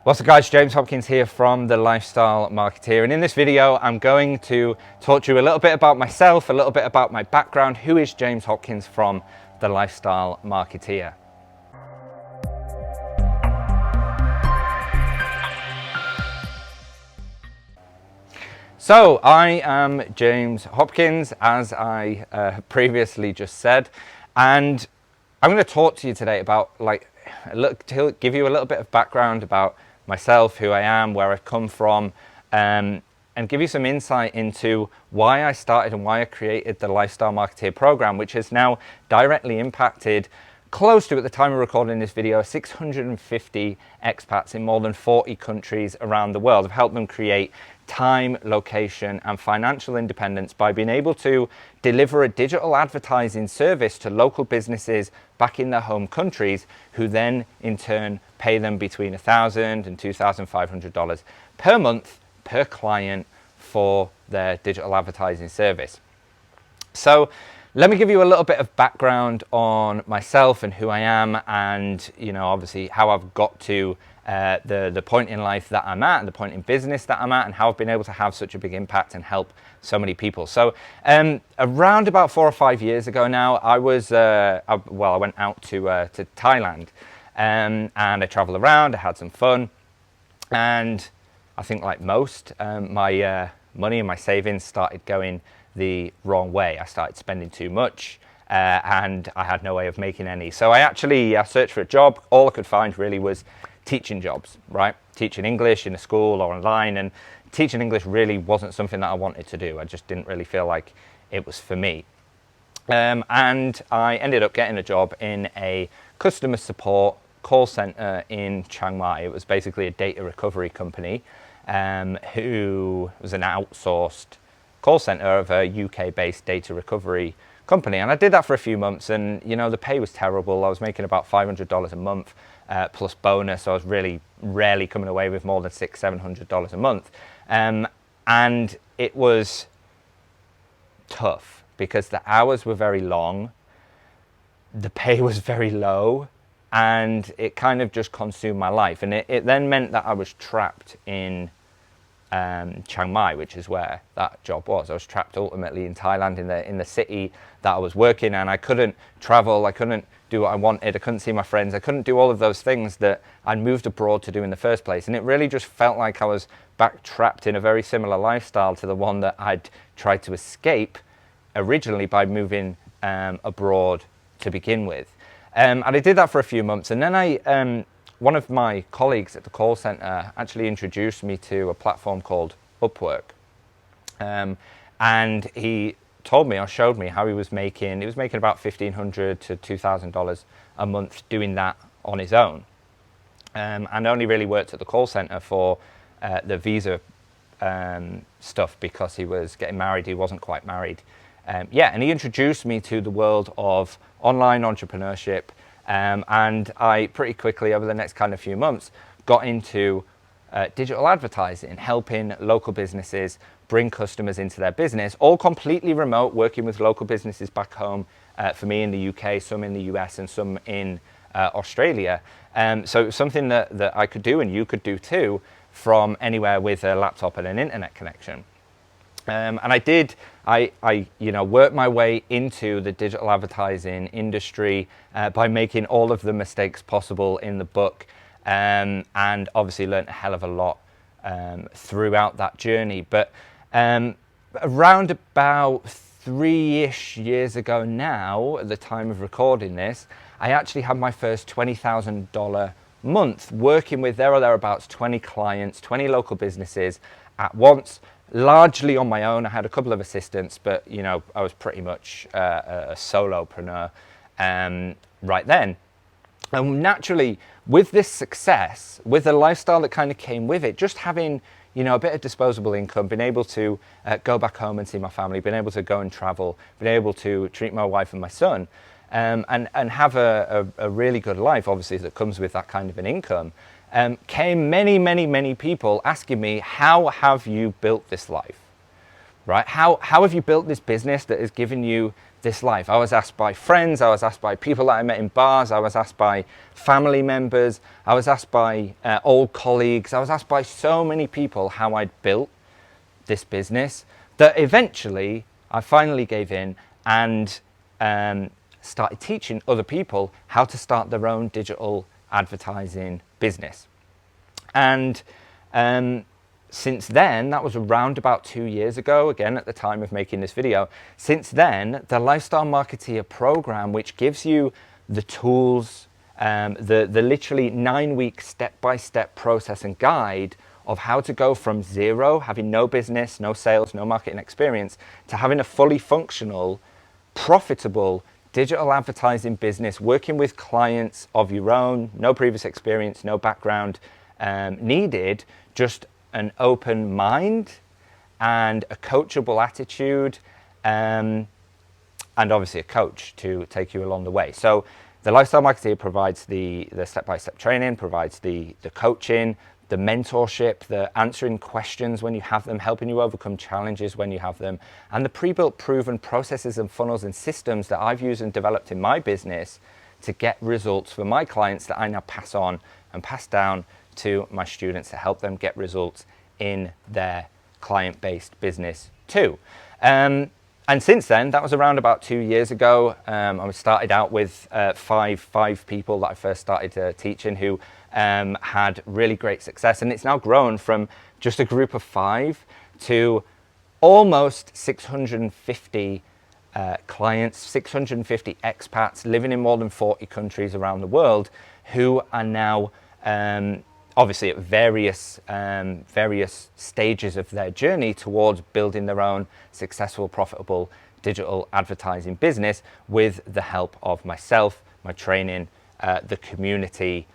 What's up guys, James Hopkins here from The Lifestyle Marketeer, and in this video I'm going to talk to you a little bit about myself, a little bit about my background. Who is James Hopkins from The Lifestyle Marketeer? So I am James Hopkins, as I previously just said, and I'm going to talk to you today about give you a little bit of background about myself, who I am, where I've come from, and give you some insight into why I started and why I created the Lifestyle Marketeer program, which has now directly impacted close to, at the time of recording this video, 650 expats in more than 40 countries around the world. I've helped them create time, location, and financial independence by being able to deliver a digital advertising service to local businesses back in their home countries, who then in turn pay them between $1,000 and $2,500 per month per client for their digital advertising service. So let me give you a little bit of background on myself and who I am, and obviously how I've got to the point in life that I'm at, and the point in business that I'm at, and how I've been able to have such a big impact and help so many people. So around about 4 or 5 years ago now, I went out to Thailand, and I traveled around. I had some fun, and I think, like most, my money and my savings started going the wrong way. I started spending too much, and I had no way of making any. So I searched for a job. All I could find really was teaching jobs, right? Teaching English in a school or online, and teaching English really wasn't something that I wanted to do. I just didn't really feel like it was for me. And I ended up getting a job in a customer support call center in Chiang Mai. It was basically a data recovery company, who was an outsourced call center of a UK-based data recovery company. And I did that for a few months, and the pay was terrible. I was making about $500 a month plus bonus. So I was really rarely coming away with more than $600-700 a month. And it was tough because the hours were very long, the pay was very low, and it kind of just consumed my life. And it then meant that I was trapped in Chiang Mai, which is where that job was. I was trapped ultimately in Thailand, in the city that I was working, and I couldn't travel, I couldn't do what I wanted, I couldn't see my friends, I couldn't do all of those things that I'd moved abroad to do in the first place. And it really just felt like I was back trapped in a very similar lifestyle to the one that I'd tried to escape originally by moving abroad to begin with. And I did that for a few months, and then one of my colleagues at the call center actually introduced me to a platform called Upwork. And he told me, or showed me, how he was making about $1,500 to $2,000 a month doing that on his own. And only really worked at the call center for the visa stuff, because he was getting married. He wasn't quite married yet. And he introduced me to the world of online entrepreneurship. And I pretty quickly, over the next kind of few months, got into digital advertising, helping local businesses bring customers into their business, all completely remote, working with local businesses back home, for me in the UK, some in the US, and some in Australia. So it was something that I could do, and you could do too, from anywhere with a laptop and an internet connection. And I worked my way into the digital advertising industry by making all of the mistakes possible in the book, and obviously learned a hell of a lot throughout that journey. But around about 3-ish years ago now, at the time of recording this, I actually had my first $20,000 month working with there or thereabouts 20 clients, 20 local businesses at once. Largely on my own. I had a couple of assistants, but I was pretty much a solopreneur right then. And naturally, with this success, with the lifestyle that kind of came with it, just having a bit of disposable income, being able to go back home and see my family, being able to go and travel, being able to treat my wife and my son, and have a really good life, obviously, that comes with that kind of an income. Came many people asking me, how have you built this life, right? How have you built this business that has given you this life. I was asked by friends, I was asked by people that I met in bars, I was asked by family members, I was asked by old colleagues, I was asked by so many people how I'd built this business, that eventually I finally gave in and started teaching other people how to start their own digital advertising business. And since then, that was around about 2 years ago, again at the time of making this video, since then the Lifestyle Marketeer program, which gives you the tools, the literally 9-week step-by-step process and guide of how to go from zero, having no business, no sales, no marketing experience, to having a fully functional, profitable digital advertising business, working with clients of your own, no previous experience, no background needed, just an open mind and a coachable attitude, and obviously a coach to take you along the way. So the Lifestyle Marketeer provides the step-by-step training, provides the coaching, the mentorship, the answering questions when you have them, helping you overcome challenges when you have them, and the pre-built, proven processes and funnels and systems that I've used and developed in my business to get results for my clients that I now pass on and pass down to my students to help them get results in their client-based business too. And since then, that was around about 2 years ago, I started out with five people that I first started teaching who had really great success, and it's now grown from just a group of 5 to almost 650 clients, 650 expats living in more than 40 countries around the world, who are now obviously at various stages of their journey towards building their own successful, profitable digital advertising business with the help of myself, my training, the community,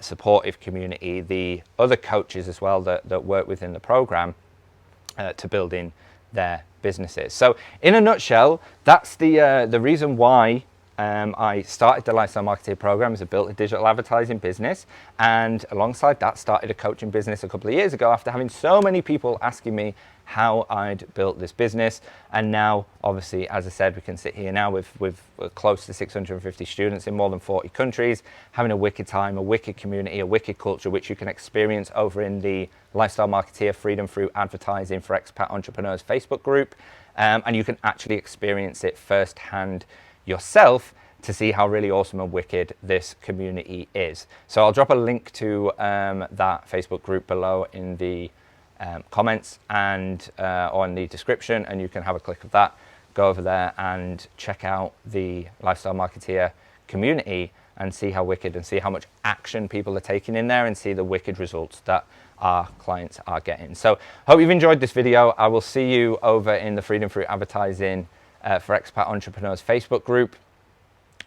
supportive community, the other coaches as well that work within the program to building their businesses. So in a nutshell, that's the reason why I started the Lifestyle Marketeer program, as I built a digital advertising business, and alongside that started a coaching business a couple of years ago after having so many people asking me how I'd built this business. And now, obviously, as I said, we can sit here now with close to 650 students in more than 40 countries, having a wicked time, a wicked community, a wicked culture, which you can experience over in the Lifestyle Marketeer Freedom Through Advertising for Expat Entrepreneurs Facebook group. And you can actually experience it firsthand yourself to see how really awesome and wicked this community is. So I'll drop a link to that Facebook group below in the comments and on the description, and you can have a click of that, go over there and check out the Lifestyle Marketeer community and see how wicked and see how much action people are taking in there and see the wicked results that our clients are getting. So hope you've enjoyed this video. I will see you over in the Freedom Through Advertising for Expat Entrepreneurs Facebook group,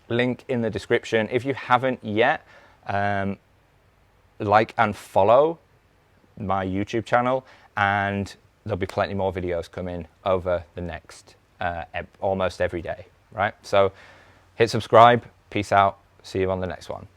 link in the description. If you haven't yet, like and follow my YouTube channel, and there'll be plenty more videos coming over the next almost every day, right? So hit subscribe, peace out, see you on the next one.